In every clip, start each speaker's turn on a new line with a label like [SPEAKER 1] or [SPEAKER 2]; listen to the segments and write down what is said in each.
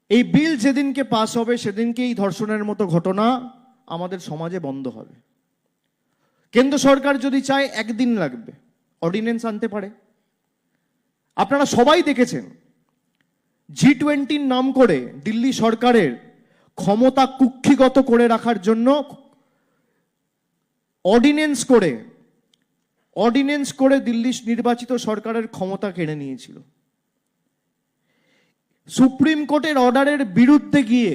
[SPEAKER 1] এই বিল যেদিনকে পাস হবে সেদিনকে এই ধর্ষণের মতো ঘটনা আমাদের সমাজে বন্ধ হবে। কেন্দ্র সরকার যদি চায় একদিন লাগবে, অর্ডিন্যান্স আনতে পারে। আপনারা সবাই দেখেছেন G20 নাম করে দিল্লি সরকারের ক্ষমতা কুক্ষিগত করে রাখার জন্য অর্ডিন্যান্স করে দিল্লি নির্বাচিত সরকারের ক্ষমতা কেড়ে নিয়েছিল। সুপ্রিম কোর্টের অর্ডারের বিরুদ্ধে গিয়ে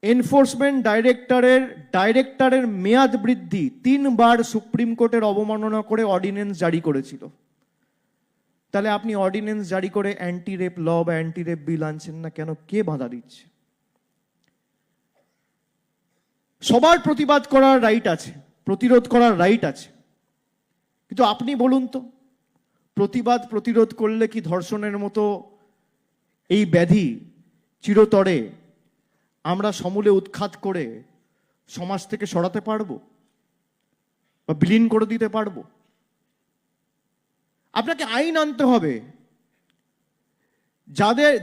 [SPEAKER 1] এনফোর্সমেন্ট ডাইরেক্টরের মেয়াদ বৃদ্ধি 3 বার সুপ্রিম কোর্টের অবমাননা করে অর্ডিন্যান্স জারি করেছিল। তাহলে আপনি অর্ডিন্যান্স জারি করে অ্যান্টি রেপ ল বা অ্যান্টি রেপ বিল আনছেন না কেন? কে বাধা দিচ্ছে? সবার প্রতিবাদ করার রাইট আছে, প্রতিরোধ করার রাইট আছে, কিন্তু আপনি বলুন তো, প্রতিরোধ করলে কি ধর্ষণের মতো এই ব্যাধি চিরতরে আমরা সমূলে উৎখাত করে সমাজ থেকে সরাতে পারবো বা বিলীন করে দিতে পারবো? আপনাকে আইন আনতে হবে।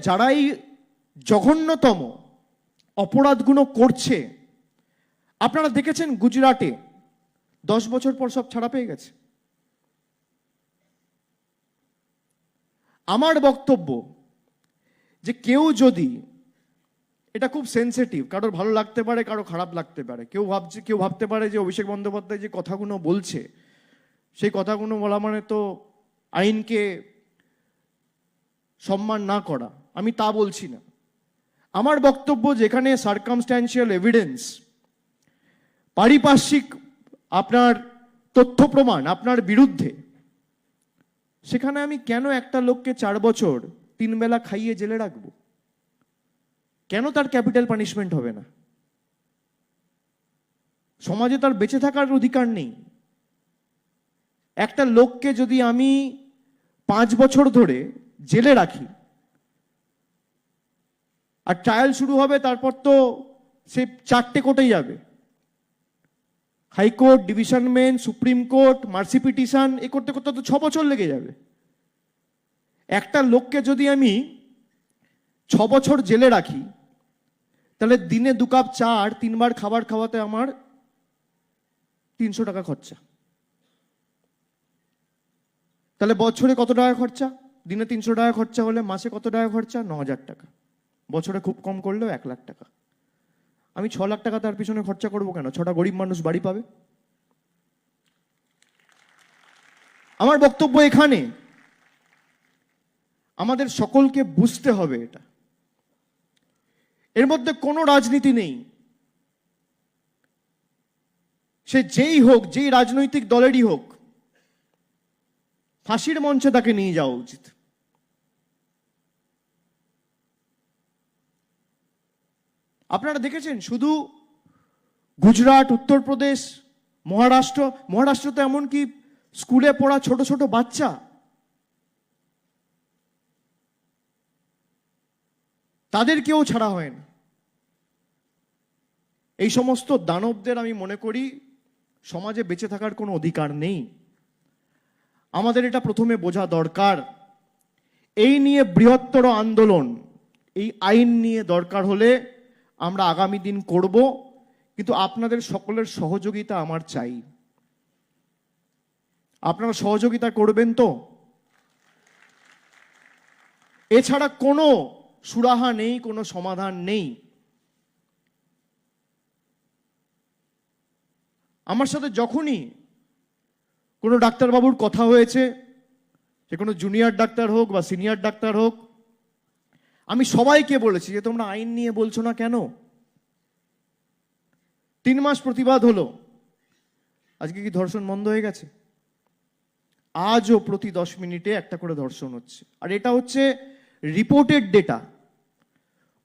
[SPEAKER 1] যারা এই জঘন্যতম অপরাধগুলো করছে, আপনারা দেখেছেন গুজরাটে 10 বছর পর সব ছাড়া পেয়ে গেছে। আমার বক্তব্য যে কেউ যদি, এটা খুব সেন্সিটিভ, কারোর ভালো লাগতে পারে, কারো খারাপ লাগতে পারে, কেউ ভাবতে পারে যে অভিষেক বন্দ্যোপাধ্যায় যে কথাগুলো বলছে সেই কথাগুলো বলা মানে তো আইনকে সম্মান না করা। আমি তা বলছি না। আমার বক্তব্য, যেখানে সার্কামস্ট্যান্সিয়াল এভিডেন্স, পারিপার্শ্বিক আপনার তথ্য প্রমাণ আপনার বিরুদ্ধে, সেখানে আমি কেন একটা লোককে 4 বছর 3 বেলা খাইয়ে জেলে রাখবো? কেন তার ক্যাপিটাল পানিশমেন্ট হবে না? সমাজে তার বেঁচে থাকার অধিকার নেই? একটা লোককে যদি আমি 5 বছর ধরে জেলে রাখি আর ট্রায়াল শুরু হবে, তারপর তো সে 4টে কোর্টে যাবে, high court, division bench, supreme court, mercy petition, এ করতে করতে তো 6 বছর লেগে যাবে। একটা লোককে যদি আমি 6 বছর জেলে রাখি, তাহলে দিনে 2 কাপ চা আর 3 বার খাবার খাওয়াতে আমার 300 টাকা খরচা। তাহলে বছরে কত টাকা খরচা? দিনে 300 টাকা খরচা হলে মাসে কত টাকা খরচা? 9,000 টাকা। বছরে খুব কম করলেও 1 লাখ টাকা। আমি 6 লাখ টাকা তার পিছনে খরচা করবো কেন? 6টা গরিব মানুষ বাড়ি পাবে। আমার বক্তব্য এখানে, আমাদের সকলকে বুঝতে হবে এটা। এর মধ্যে কোনো রাজনীতি নেই। সে যেই হোক, যেই রাজনৈতিক দলেরই হোক, ফাঁসির মঞ্চে তাকে নিয়ে যাওয়া উচিত। আপনারা দেখেছেন শুধু গুজরাট, উত্তরপ্রদেশ, মহারাষ্ট্র তো এমনকি স্কুলে পড়া ছোট ছোট বাচ্চা, তাদেরকেও ছাড়া হয় না। এই সমস্ত দানবদের আমি মনে করি সমাজে বেঁচে থাকার কোনো অধিকার নেই। আমাদের এটা প্রথমে বোঝা দরকার। এই নিয়ে বৃহত্তর আন্দোলন, এই আইন নিয়ে দরকার হলে আমরা আগামী দিন করব, কিন্তু আপনাদের সকলের সহযোগিতা আমার চাই। আপনারা সহযোগিতা করবেন তো? এছাড়া কোনো সুরাহা নেই, কোনো সমাধান নেই। আমার সাথে যখনই কোনো ডাক্তারবাবুর কথা হয়েছে, সে কোনো জুনিয়র ডাক্তার হোক বা সিনিয়র ডাক্তার হোক, আমি সবাইকে বলেছি যে তোমরা আইন নিয়ে বলছো না কেন? 3 মাস প্রতিবাদ হলো, আজকে কি ধর্ষণ বন্ধ হয়ে গেছে? আজও প্রতি 10 মিনিটে একটা করে ধর্ষণ হচ্ছে। আর এটা হচ্ছে রিপোর্টেড ডেটা।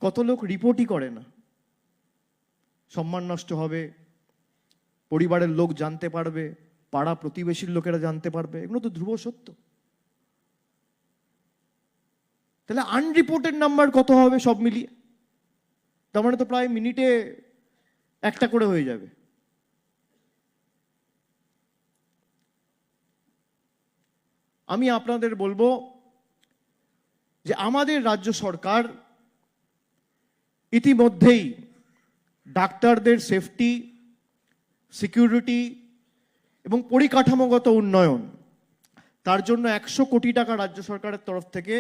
[SPEAKER 1] কত লোক রিপোর্টই করে না। সম্মান নষ্ট হবে, পরিবারের লোক জানতে পারবে, পাড়া প্রতিবেশীর লোকেরা জানতে পারবে, এগুলো তো ধ্রুব সত্য। তাহলে আনরিপোর্টেড নাম্বার কত হবে সব মিলিয়ে? তার মানে তো প্রায় মিনিটে একটা করে হয়ে যাবে। আমি আপনাদের বলবো যে আমাদের রাজ্য সরকার ইতিমধ্যেই ডাক্তারদের সেফটি, সিকিউরিটি এবং পরিকাঠামোগত উন্নয়ন, তার জন্য 100 কোটি টাকা রাজ্য সরকারের তরফ থেকে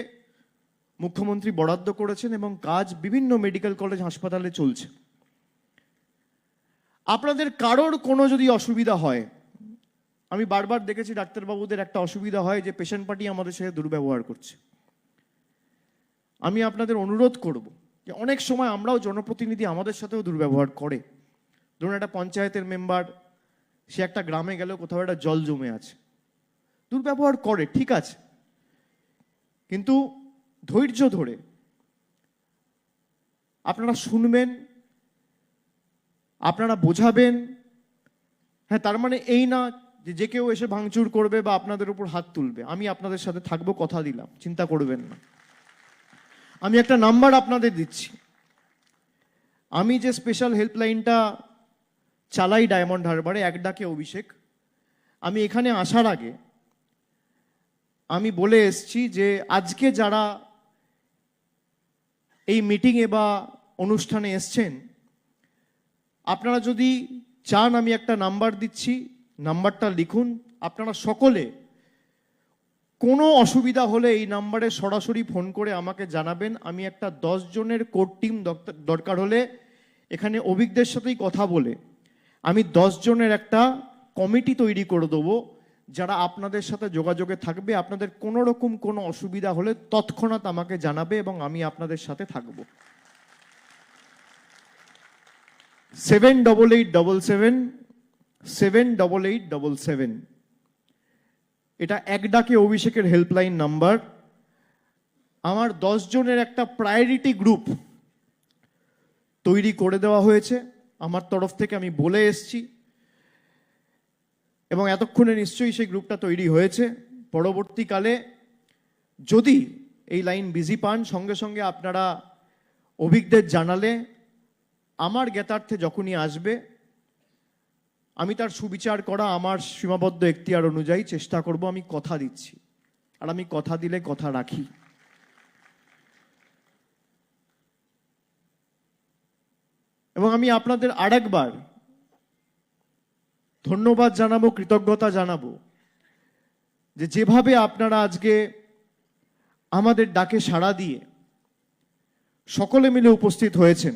[SPEAKER 1] মুখ্যমন্ত্রী বরাদ্দ করেছেন এবং কাজ বিভিন্ন মেডিকেল কলেজ হাসপাতালে চলছে। আপনাদের কারোর কোনো যদি অসুবিধা হয়, আমি বারবার দেখেছি ডাক্তারবাবুদের একটা অসুবিধা হয় যে পেশেন্ট পার্টি আমাদের সাথে দুর্ব্যবহার করছে। আমি আপনাদের অনুরোধ করব যে অনেক সময় আমরাও জনপ্রতিনিধি, আমাদের সাথেও দুর্ব্যবহার করে। ধরুন একটা পঞ্চায়েতের মেম্বার, সে একটা গ্রামে গেলেও কোথাও একটা জল জমে আছে, দুর্ব্যবহার করে, ঠিক আছে, কিন্তু ধৈর্য ধরে আপনারা শুনবেন, আপনারা বোঝাবেন। হ্যাঁ, তার মানে এই না যে যে কেউ এসে ভাঙচুর করবে বা আপনাদের উপর হাত তুলবে। আমি আপনাদের সাথে থাকবো, কথা দিলাম, চিন্তা করবেন না। আমি একটা নাম্বার আপনাদের দিচ্ছি। আমি যে স্পেশাল হেল্পলাইনটা চালাই ডায়মন্ড হারবারে, এক ডাকে অভিষেক, আমি এখানে আসার আগে আমি বলে এসছি যে আজকে যারা এই মিটিংয়ে বা অনুষ্ঠানে এসছেন, আপনারা যদি চান আমি একটা নাম্বার দিচ্ছি, নাম্বারটা লিখুন। আপনারা সকলে কোনো অসুবিধা হলে এই নাম্বারে সরাসরি ফোন করে আমাকে জানাবেন। আমি একটা 10 জনের কোর টিম দরকার হলে এখানে অভিজ্ঞদের সাথেই কথা বলে আমি 10 জনের একটা কমিটি তৈরি করে দেবো, যারা আপনাদের সাথে যোগাযোগে থাকবে। আপনাদের কোনো রকম কোনো অসুবিধা হলে তৎক্ষণাৎ আমাকে জানাবে এবং আমি আপনাদের সাথে থাকব। 7887 7887, এটা এক ডাকে অভিষেকের হেল্পলাইন নাম্বার। আমার 10 জনের একটা প্রায়োরিটি গ্রুপ তৈরি করে দেওয়া হয়েছে আমার তরফ থেকে, আমি বলে এসছি, এবং এতক্ষণে নিশ্চয়ই সেই গ্রুপটা তৈরি হয়েছে। পরবর্তীকালে যদি এই লাইন বিজি পান, সঙ্গে সঙ্গে আপনারা অভিজ্ঞদের জানালে আমার জ্ঞাতার্থে যখনই আসবে আমি তার সুবিচার করা আমার সীমাবদ্ধ এখতিয়ার অনুযায়ী চেষ্টা করব। আমি কথা দিচ্ছি, আর আমি কথা দিলে কথা রাখি। এবং আমি আপনাদের আরেকবার ধন্যবাদ জানাবো, কৃতজ্ঞতা জানাবো যে যেভাবে আপনারা আজকে আমাদের ডাকে সাড়া দিয়ে সকলে মিলে উপস্থিত হয়েছেন।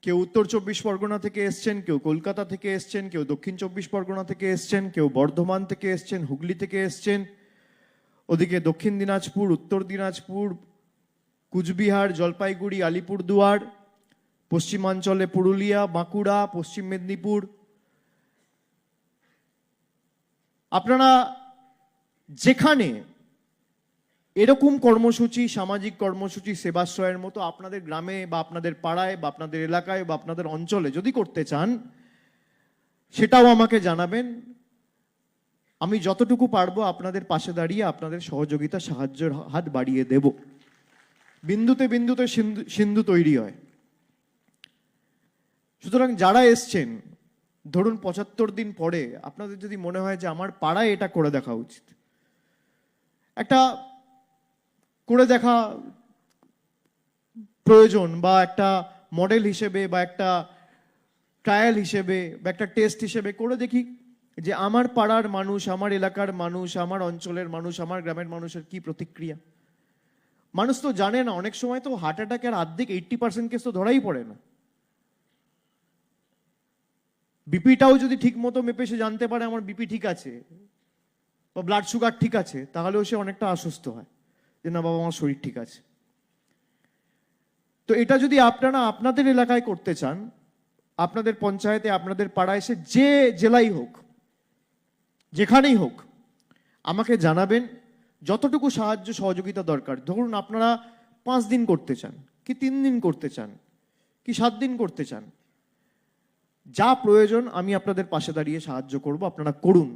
[SPEAKER 1] কেউ উত্তর 24 পরগনা থেকে এসছেন, কেউ কলকাতা থেকে এসছেন, কেউ দক্ষিণ 24 পরগনা থেকে এসছেন, কেউ বর্ধমান থেকে এসছেন, হুগলি থেকে এসছেন, ওদিকে দক্ষিণ দিনাজপুর, উত্তর দিনাজপুর, কুচবিহার, জলপাইগুড়ি, আলিপুরদুয়ার, পশ্চিমাঞ্চলে পুরুলিয়া, বাঁকুড়া, পশ্চিম মেদিনীপুর। আপনারা যেখানে এরকম কর্মসূচি, সামাজিক কর্মসূচি, সেবাশ্রয়ের মতো আপনাদের গ্রামে বা আপনাদের পাড়ায় বা আপনাদের এলাকায় বা আপনাদের অঞ্চলে যদি করতে চান, সেটাও আমাকে জানাবেন। আমি যতটুকু পারবো আপনাদের পাশে দাঁড়িয়ে আপনাদের সহযোগিতা, সাহায্যের হাত বাড়িয়ে দেব। বিন্দুতে বিন্দুতে সিন্ধু তৈরি হয়। সুতরাং যারা এসছেন, ধরুন 75 দিন পরে আপনাদের যদি মনে হয় যে আমার পাড়ায় এটা করে দেখা উচিত, একটা করে দেখা প্রয়োজন, বা একটা মডেল হিসেবে বা একটা ট্রায়াল হিসেবে বা একটা টেস্ট হিসেবে করে দেখি যে আমার পাড়ার মানুষ, আমার এলাকার মানুষ, আমার অঞ্চলের মানুষ, আমার গ্রামের মানুষের কি প্রতিক্রিয়া। মানুষ তো জানে না, অনেক সময় তো হার্ট অ্যাটাকের অর্ধেক 80% কেস তো ধরাই পড়ে না। বিপিটাও যদি ঠিক মতো মেপে সে জানতে পারে আমার বিপি ঠিক আছে বা ব্লাড সুগার ঠিক আছে, তাহলেও সে অনেকটা আশ্বস্ত হয় যে না বাবা আমার শরীর ঠিক আছে। তো এটা যদি আপনারা আপনাদের এলাকায় করতে চান, আপনাদের পঞ্চায়েতে, আপনাদের পাড়ায়, সে যে জেলাই হোক, যেখানেই হোক, আমাকে জানাবেন। যতটুকু সাহায্য সহযোগিতা দরকার, ধরুন আপনারা 5 দিন করতে চান, কি 3 দিন করতে চান, কি 7 দিন করতে চান, যা প্রয়োজন আমি আপনাদের পাশে দাঁড়িয়ে সাহায্য করব, আপনারা করুন।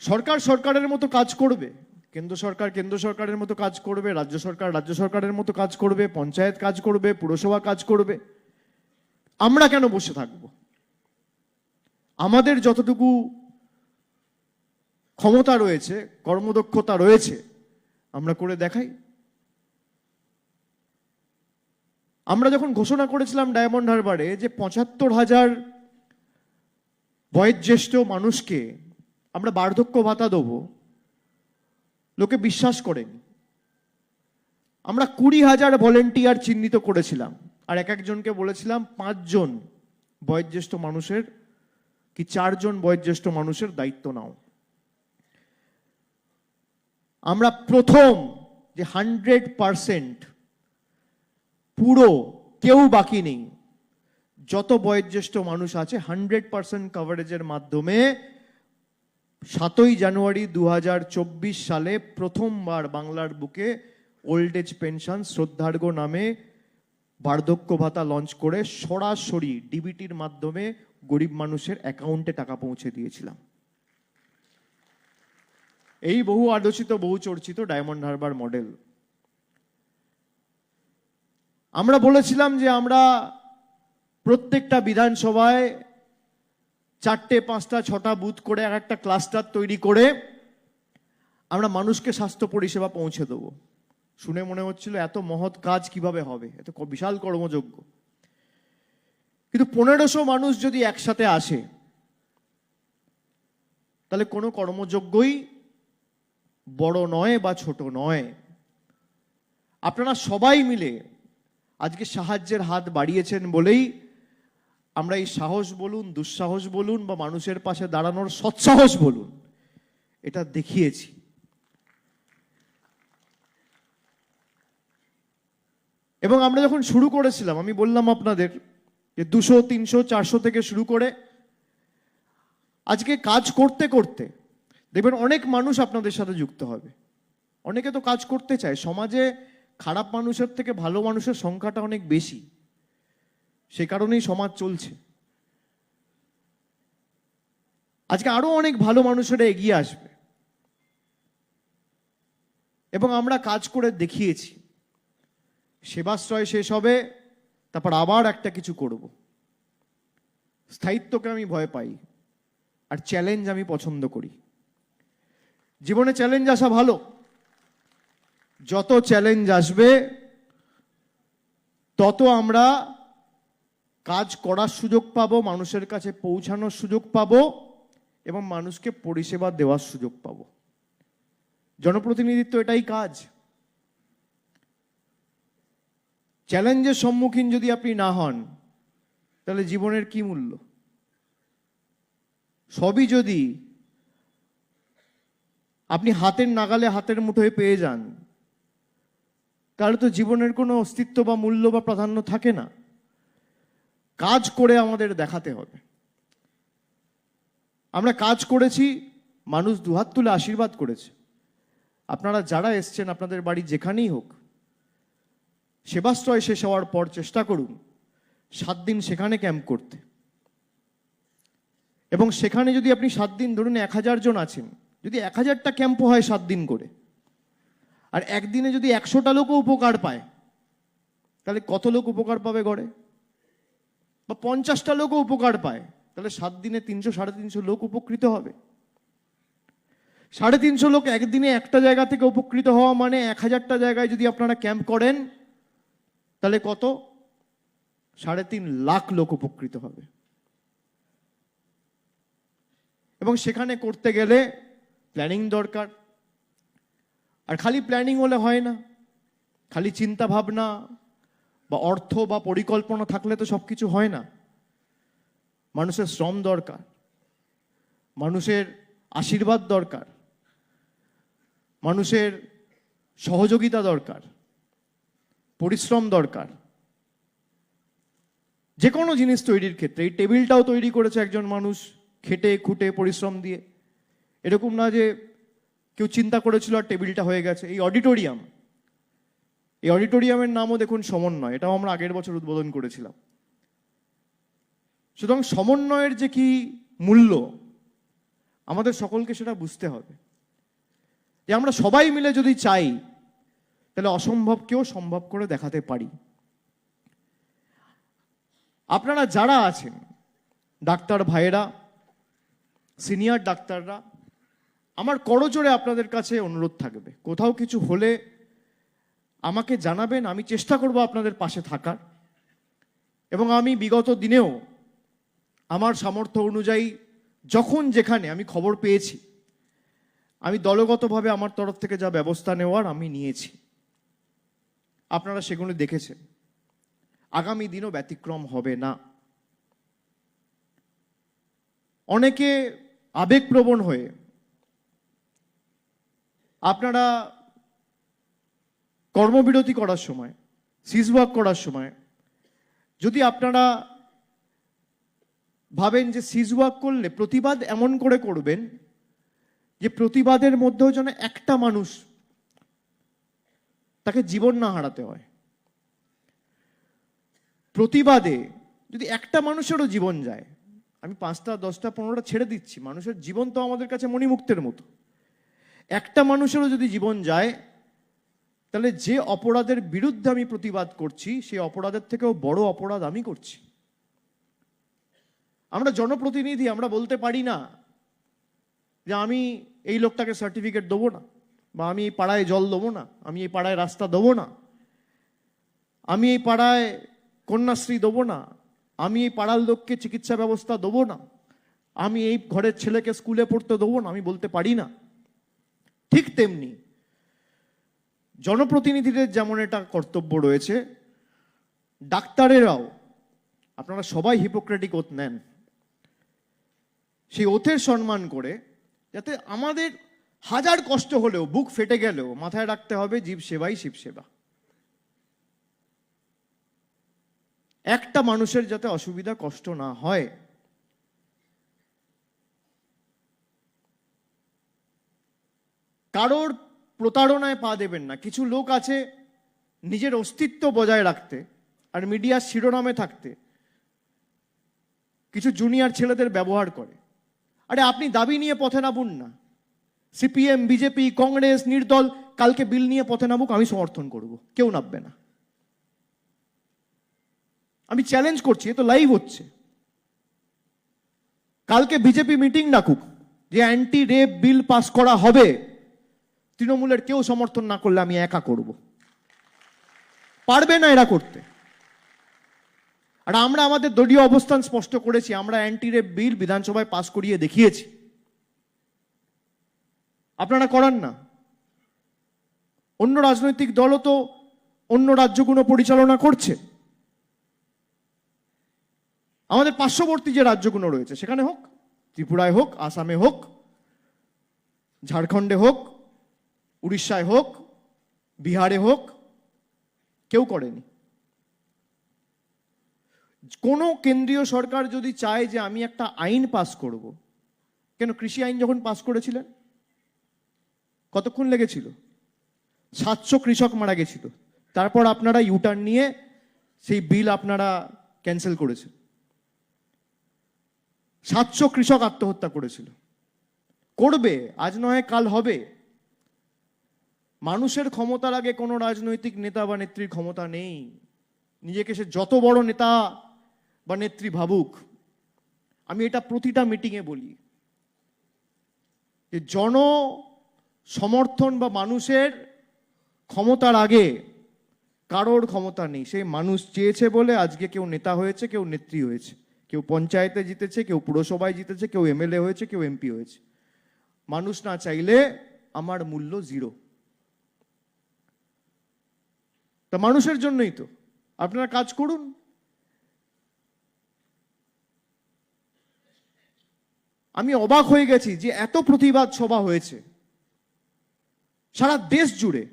[SPEAKER 1] সরকার সরকারের মতো কাজ করবে, কেন্দ্র সরকার কেন্দ্র সরকারের মতো কাজ করবে, রাজ্য সরকার রাজ্য সরকারের মতো কাজ করবে, পঞ্চায়েত কাজ করবে, পুরসভা কাজ করবে। আমরা কেন বসে থাকব? আমাদের যতটুকু ক্ষমতা রয়েছে, কর্মদক্ষতা রয়েছে, আমরা করে দেখাই। আমরা যখন ঘোষণা করেছিলাম ডায়মন্ড হারবারে যে ৭৫,০০০ বয়োজ্যেষ্ঠ মানুষকে আমরা বার্ধক্য ভাতা দেবো, লোকে বিশ্বাস করেনি। আমরা ২০,০০০ ভলেন্টিয়ার চিহ্নিত করেছিলাম, আর এক একজনকে বলেছিলাম ৫ জন বয়োজ্যেষ্ঠ মানুষের কি ৪ জন বয়োজ্যেষ্ঠ মানুষের দায়িত্ব নাও। আমরা প্রথম যে 100% পুরো কেউ বাকি নেই, যত বয়োজ্যেষ্ঠ মানুষ আছে 100% কভারেজের মাধ্যমে ৭ই জানুয়ারি ২০২৪ সালে প্রথমবার বাংলার বুকে ওল্ড এজ পেনশন শ্রদ্ধার্ঘ্য নামে বার্ধক্য ভাতা লঞ্চ করে সরাসরি ডিবিটির মাধ্যমে গরিব মানুষের অ্যাকাউন্টে টাকা পৌঁছে দিয়েছিলাম। এই বহু আলোচিত বহু চর্চিত ডায়মন্ড হারবার মডেল। আমরা বলেছিলাম যে আমরা প্রত্যেকটা বিধানসভায় ৪টে ৫টা ৬টা বুথ করে একটা ক্লাস্টার তৈরি করে আমরা মানুষকে স্বাস্থ্য পরিষেবা পৌঁছে দেবো। শুনে মনে হচ্ছিল এত মহৎ কাজ কিভাবে হবে, এত বিশাল কর্মযজ্ঞ। কিন্তু ১৫০০ মানুষ যদি একসাথে আসে তাহলে কোনো কর্মযজ্ঞই বড় নয় বা ছোট নয়। আপনারা সবাই মিলে আজকে সাহায্যের হাত বাড়িয়েছেন বলেই আমরা এই সাহস বলুন, দুঃসাহস বলুন বা মানুষের পাশে দাঁড়ানোর সৎসাহস বলুন, এটা দেখিয়েছি। এবং আমরা যখন শুরু করেছিলাম, আমি বললাম আপনাদের যে ২০০, ৩০০, ৪০০ থেকে শুরু করে আজকে কাজ করতে করতে দেখবেন অনেক মানুষ আপনাদের সাথে যুক্ত হবে। অনেকে তো কাজ করতে চায়, সমাজে খারাপ মানুষের থেকে ভালো মানুষের সংখ্যাটা অনেক বেশি, সে কারণেই সমাজ চলছে। আজকে আরো অনেক ভালো মানুষেরা এগিয়ে আসবে এবং আমরা কাজ করে দেখিয়েছি। সেবাশ্রয় শেষ হবে, তারপর আবার একটা কিছু করব। স্থায়িত্বকে আমি ভয় পাই, আর চ্যালেঞ্জ আমি পছন্দ করি। জীবনে চ্যালেঞ্জ আসা ভালো, যত চ্যালেঞ্জ আসবে তত আমরা কাজ করার সুযোগ পাবো, মানুষের কাছে পৌঁছানোর সুযোগ পাবো এবং মানুষকে পরিষেবা দেওয়ার সুযোগ পাবো। জনপ্রতিনিধিত্ব এটাই কাজ। চ্যালেঞ্জের সম্মুখীন যদি আপনি না হন তাহলে জীবনের কি মূল্য? সবই যদি আপনি হাতের নাগালে, হাতের মুঠোয় পেয়ে যান, তাহলে তো জীবনের কোনো অস্তিত্ব বা মূল্য বা প্রাধান্য থাকে না। কাজ করে আমাদের দেখাতে হবে। আমরা কাজ করেছি, মানুষ দুহাত তুলে আশীর্বাদ করেছে। আপনারা যারা এসছেন, আপনাদের বাড়ি যেখানেই হোক, সেবাশ্রয় শেষ হওয়ার পর চেষ্টা করুন 7 দিন সেখানে ক্যাম্প করতে। এবং সেখানে যদি আপনি 7 দিন, ধরুন 1000 জন আছেন, যদি 1000টা ক্যাম্পও হয় 7 দিন করে, আর একদিনে যদি 100টা লোকও উপকার পায়, তাহলে কত লোক উপকার পাবে গড়ে? বা 50টা লোকও উপকার পায়, তাহলে 7 দিনে 300, 350 লোক উপকৃত হবে। 350 লোক একদিনে একটা জায়গা থেকে উপকৃত হওয়া মানে 1000টা জায়গায় যদি আপনারা ক্যাম্প করেন, তাহলে কত? 3.5 লাখ লোক উপকৃত হবে। এবং সেখানে করতে গেলে প্ল্যানিং দরকার। আর খালি প্ল্যানিং হলে হয় না, খালি চিন্তা ভাবনা বা অর্থ বা পরিকল্পনা থাকলে তো সবকিছু হয় না। মানুষের শ্রম দরকার, মানুষের আশীর্বাদ দরকার, মানুষের সহযোগিতা দরকার, পরিশ্রম দরকার। যে কোনো জিনিস তৈরির ক্ষেত্রে, এই টেবিলটাও তৈরি করেছে একজন মানুষ খেটে খুঁটে পরিশ্রম দিয়ে। এরকম না যে কেউ চিন্তা করেছিল আর টেবিলটা হয়ে গেছে। এই অডিটোরিয়ামের নামও দেখুন সমন্বয়, এটাও আমরা আগের বছর উদ্বোধন করেছিলাম। সুতরাং সমন্বয়ের যে কি মূল্য, আমাদের সকলকে সেটা বুঝতে হবে। যে আমরা সবাই মিলে যদি চাই, তাহলে অসম্ভবকেও সম্ভব করে দেখাতে পারি। আপনারা যারা আছেন, ডাক্তার ভাইয়েরা, সিনিয়র ডাক্তাররা, আমার করজোড়ে আপনাদের কাছে অনুরোধ থাকবে, কোথাও কিছু হলে আমাকে জানাবেন, আমি চেষ্টা করব আপনাদের পাশে থাকার। এবং আমি বিগত দিনেও আমার সামর্থ্য অনুযায়ী যখন যেখানে আমি খবর পেয়েছি, আমি দলগতভাবে আমার তরফ থেকে যা ব্যবস্থা নেওয়ার আমি নিয়েছি। আপনারা সেগুলো দেখেছেন। আগামী দিনও ব্যতিক্রম হবে না। অনেকে আবেগপ্রবণ হয়ে আপনারা কর্মবিরতি করার সময়, সিজওয়াক করার সময় যদি আপনারা ভাবেন যে সিজওয়াক করলে প্রতিবাদ এমন করে করবেন যে প্রতিবাদের মধ্যেও যেন একটা মানুষ তাকে জীবন না হারাতে হয়। প্রতিবাদে যদি একটা মানুষেরও জীবন যায়, আমি 5টা 10টা 15টা ছেড়ে দিচ্ছি, মানুষের জীবন তো আমাদের কাছে মণিমুক্তের মতো। একটা মানুষেরও যদি জীবন যায়, তাহলে যে অপরাধের বিরুদ্ধে আমি প্রতিবাদ করছি সেই অপরাধের থেকেও বড় অপরাধ আমি করছি। আমরা জনপ্রতিনিধি, আমরা বলতে পারি না যে আমি এই লোকটাকে সার্টিফিকেট দেবো না, বা আমি এই পাড়ায় জল দেবো না, আমি এই পাড়ায় রাস্তা দেবো না, আমি এই পাড়ায় কন্যাশ্রী দেবো না, আমি এই পাড়ার লোককে চিকিৎসা ব্যবস্থা দেবো না, আমি এই ঘরের ছেলেকে স্কুলে পড়তে দেবো না, আমি বলতে পারি না। ঠিক তেমনি জনপ্রতিনিধিদের যেমন এটা কর্তব্য রয়েছে, ডাক্তারেরাও, আপনারা সবাই হিপোক্রেটিক ওথ নেন, সেই ওথের সম্মান করে যাতে আমাদের হাজার কষ্ট হলেও, বুক ফেটে গেলেও মাথায় রাখতে হবে জীব সেবাই শিব সেবা। একটা মানুষের যাতে অসুবিধা কষ্ট না হয়। কারোর প্রতারণায় পা দেবেন না। কিছু লোক আছে নিজের অস্তিত্ব বজায় রাখতে আর মিডিয়ার শিরোনামে থাকতে কিছু জুনিয়র ছেলেদের ব্যবহার করে। আরে আপনি দাবি নিয়ে পথে নামুন না। সিপিএম, বিজেপি, কংগ্রেস, নির্দল কালকে বিল নিয়ে পথে নামুক, আমি সমর্থন করব, কেউ নামবে না। আমি চ্যালেঞ্জ করছি, এ তো লাইভ হচ্ছে। কালকে বিজেপি মিটিং ডাকুক যে অ্যান্টি রেপ বিল পাস করা হবে, তৃণমূলের কেউ সমর্থন না করলে আমি একা করব। পারবে না এরা করতে। আর আমরা আমাদের দলীয় অবস্থান স্পষ্ট করেছি, আমরা অ্যান্টি রেপ বিল বিধানসভায় পাস করিয়ে দেখিয়েছি। আপনারা করান না। অন্য রাজনৈতিক দলও তো অন্য রাজ্যগুলো পরিচালনা করছে। আমাদের পার্শ্ববর্তী যে রাজ্যগুলো রয়েছে সেখানে হোক, ত্রিপুরায় হোক, আসামে হোক, ঝাড়খণ্ডে হোক, উড়িষ্যায় হোক, বিহারে হোক, কেউ করেনি। কোনো কেন্দ্রীয় সরকার যদি চায় যে আমি একটা আইন পাস করব, কেন কৃষি আইন যখন পাস করেছিলেন কতক্ষণ লেগেছিল? 700 কৃষক মারা গেছিল। তারপর আপনারা ইউটার্ন নিয়ে সেই বিল আপনারা ক্যান্সেল করেছেন। 700 কৃষক আত্মহত্যা করেছিল। করবে, আজ নয় কাল হবে। মানুষের ক্ষমতার আগে কোনো রাজনৈতিক নেতা বা নেত্রীর ক্ষমতা নেই। নিজেকে সে যত বড় নেতা বা নেত্রী ভাবুক। আমি এটা প্রতিটা মিটিংয়ে বলি যে জন সমর্থন বা মানুষের ক্ষমতার আগে কারোর ক্ষমতা নেই। সেই মানুষ চেয়েছে বলে আজকে কেউ নেতা হয়েছে, কেউ নেত্রী হয়েছে, কেউ পঞ্চায়েতে জিতেছে, কেউ পুরসভায় জিতেছে, কেউ এমএলএ হয়েছে, কেউ এমপি হয়েছে। মানুষ না চাইলে আমার মূল্য 0। তা মানুষের জন্যই তো আপনারা কাজ করুন। আমি অবাক হয়ে গেছি যে এত প্রতিবাদ সভা হয়েছে সারা দেশ জুড়ে,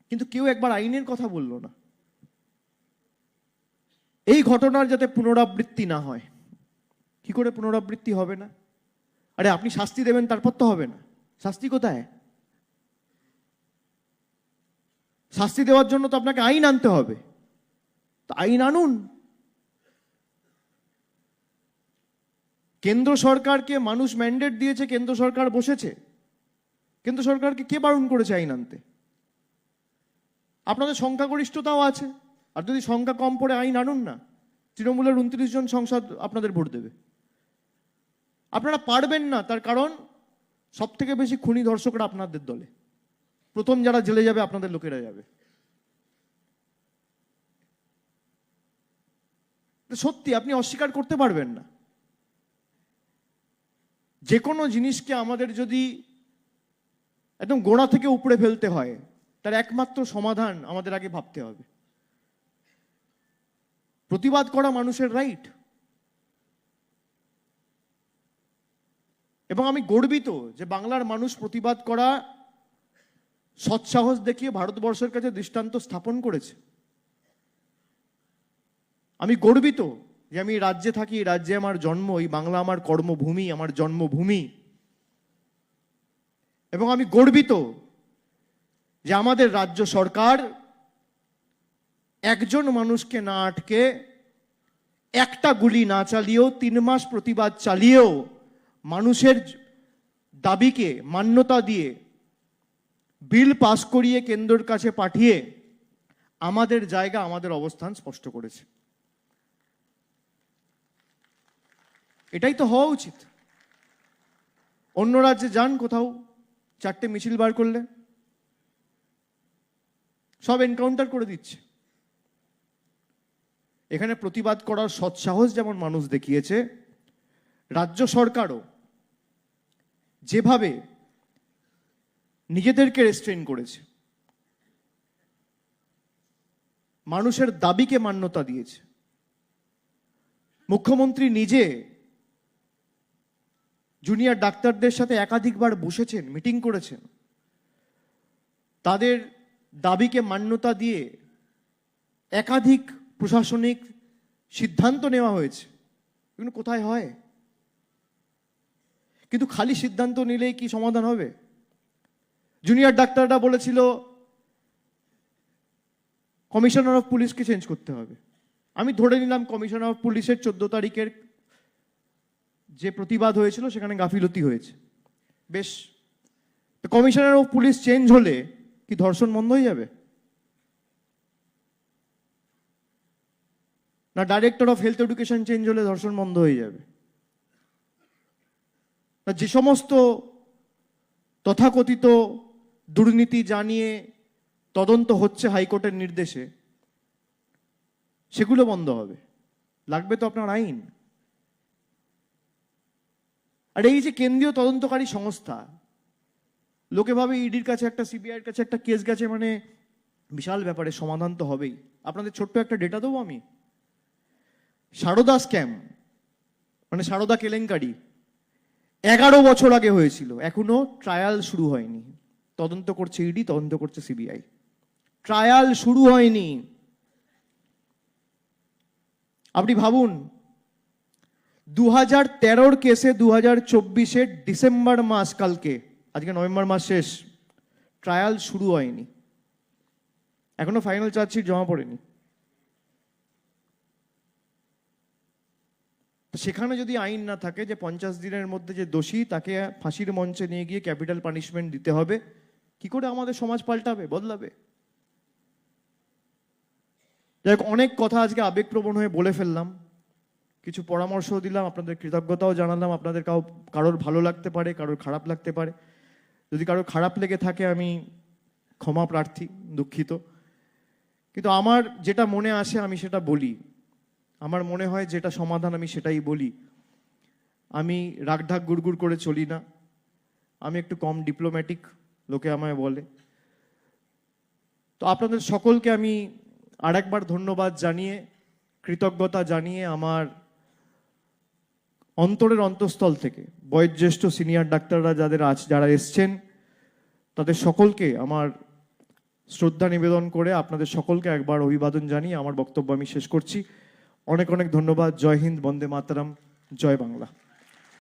[SPEAKER 1] কিন্তু কেউ একবার আইনের কথা বলল না। এই ঘটনার যাতে পুনরাবৃত্তি না হয়। কি করে পুনরাবৃত্তি হবে না? আরে আপনি শাস্তি দেবেন, তারপর তো হবে না। শাস্তি কোথায়? শাস্তি দেওয়ার জন্য তো আপনাকে আইন আনতে হবে। তো আইন আনুন। কেন্দ্র সরকারকে মানুষ ম্যান্ডেট দিয়েছে, কেন্দ্র সরকার বসেছে। কেন্দ্র সরকারকে কে বারণ করেছে আইন আনতে? আপনাদের সংখ্যাগরিষ্ঠতাও আছে, আর যদি সংখ্যা কম পড়ে আইন আনুন না। তৃণমূলের 29 জন সংসদ আপনাদের ভোট দেবে। আপনারা পারবেন না, তার কারণ সব থেকে বেশি খুনি ধর্ষকরা আপনাদের দলে। প্রথম যারা জেলে যাবে আপনাদের লোকেরা যাবে। সত্যি আপনি অস্বীকার করতে পারবেন না। যে কোনো জিনিসকে আমাদের যদি একদম গোড়া থেকে উপড়ে ফেলতে হয়, তার একমাত্র সমাধান আমাদের আগে ভাবতে হবে। প্রতিবাদ করা মানুষের রাইট, এবং আমি গর্বিত যে বাংলার মানুষ প্রতিবাদ করা সৎসাহস দেখিয়ে ভারতবর্ষের কাছে দৃষ্টান্ত স্থাপন করেছে। আমি গর্বিত যে আমি এই রাজ্যে থাকি, এই রাজ্যে আমার জন্ম, এই বাংলা আমার কর্মভূমি, আমার জন্মভূমি। এবং আমি গর্বিত যে আমাদের রাজ্য সরকার একজন মানুষকে না আটকে, একটা গুলি না চালিয়েও, 3 মাস প্রতিবাদ চালিয়েও মানুষের দাবিকে মান্যতা দিয়ে বিল পাস করিয়ে কেন্দ্রের কাছে পাঠিয়ে আমাদের জায়গা, আমাদের অবস্থান স্পষ্ট করেছে। এটাই তো হওয়া উচিত। অন্য রাজ্যে যান কোথাও, 4টে মিছিল বার করলে সব এনকাউন্টার করে দিচ্ছে। এখানে প্রতিবাদ করার সৎসাহস যেমন মানুষ দেখিয়েছে, রাজ্য সরকারও যেভাবে নিজেদেরকে রেস্ট্রেন করেছে, মানুষের দাবিকে মান্যতা দিয়েছে। মুখ্যমন্ত্রী নিজে জুনিয়র ডাক্তারদের সাথে একাধিকবার বসেছেন, মিটিং করেছেন, তাদের দাবিকে মান্যতা দিয়ে একাধিক প্রশাসনিক সিদ্ধান্ত নেওয়া হয়েছে। এগুলো কোথায় হয়? কিন্তু খালি সিদ্ধান্ত নিলেই কি সমাধান হবে? জুনিয়র ডাক্তাররা বলেছিল কমিশনার অফ পুলিশকে চেঞ্জ করতে হবে। আমি ধরে নিলাম কমিশনার অফ পুলিশের 14 তারিখের যে প্রতিবাদ হয়েছিল সেখানে গাফিলতি হয়েছে, বেশ। কমিশনার অফ পুলিশ চেঞ্জ হলে কি ধর্ষণ বন্ধ হয়ে যাবে? না director of health education change হলে ধর্ষণ বন্ধ হয়ে যাবে? না যে সমস্ত তথাকথিত দুর্নীতি জানিয়ে তদন্ত হচ্ছে হাইকোর্টের নির্দেশে, সেগুলো বন্ধ হবে? লাগবে তো আপনার আইন। আর এই যে কেন্দ্রীয় তদন্তকারী সংস্থা, লোকে ভাবে ইডির কাছে একটা, সিবিআইয়ের কাছে একটা কেস গেছে মানে বিশাল ব্যাপারে সমাধান তো হবেই। আপনাদের ছোট্ট একটা ডেটা দেবো আমি। সারদা স্ক্যাম মানে সারদা কেলেঙ্কারি 11 বছর আগে হয়েছিল, এখনো ট্রায়াল শুরু হয়নি। তদন্ত করছে ইডি, তদন্ত করছে সিবিআই, ট্রায়াল শুরু হয়নি। আপনি ভাবুন, 2013 কেসে 2024 ডিসেম্বর মাস, কালকে, আজকে নভেম্বর মাস শেষ, ট্রায়াল শুরু হয়নি, এখনো ফাইনাল চার্জশিট জমা পড়েনি। তো সেখানে যদি আইন না থাকে যে 50 দিনের মধ্যে যে দোষী তাকে ফাঁসির মঞ্চে নিয়ে গিয়ে ক্যাপিটাল পানিশমেন্ট দিতে হবে, কি করে আমাদের সমাজ পাল্টাবে, বদলাবে? যাই হোক, অনেক কথা আজকে আবেগপ্রবণ হয়ে বলে ফেললাম, কিছু পরামর্শ দিলাম, আপনাদের কৃতজ্ঞতাও জানালাম। আপনাদের কারোর ভালো লাগতে পারে, কারোর খারাপ লাগতে পারে। যদি কারোর খারাপ লেগে থাকে আমি ক্ষমা প্রার্থী, দুঃখিত। কিন্তু আমার যেটা মনে আসে আমি সেটা বলি, আমার মনে হয় যেটা সমাধান আমি সেটাই বলি। আমি রাগঢাক গুড়গুড় করে চলি না, আমি একটু কম ডিপ্লোম্যাটিক, লোকে আমায় বলে। তো আপনাদের সকলকে আমি আরেকবার ধন্যবাদ জানিয়ে, কৃতজ্ঞতা জানিয়ে, আমার অন্তরের অন্তঃস্থল থেকে বয়োজ্যেষ্ঠ সিনিয়র ডাক্তাররা যারা এসছেন তাদের সকলকে আমার শ্রদ্ধা নিবেদন করে আপনাদের সকলকে একবার অভিবাদন জানিয়ে আমার বক্তব্য আমি শেষ করছি। অনেক অনেক ধন্যবাদ। জয় হিন্দ, বন্দে মাতরম, জয় বাংলা।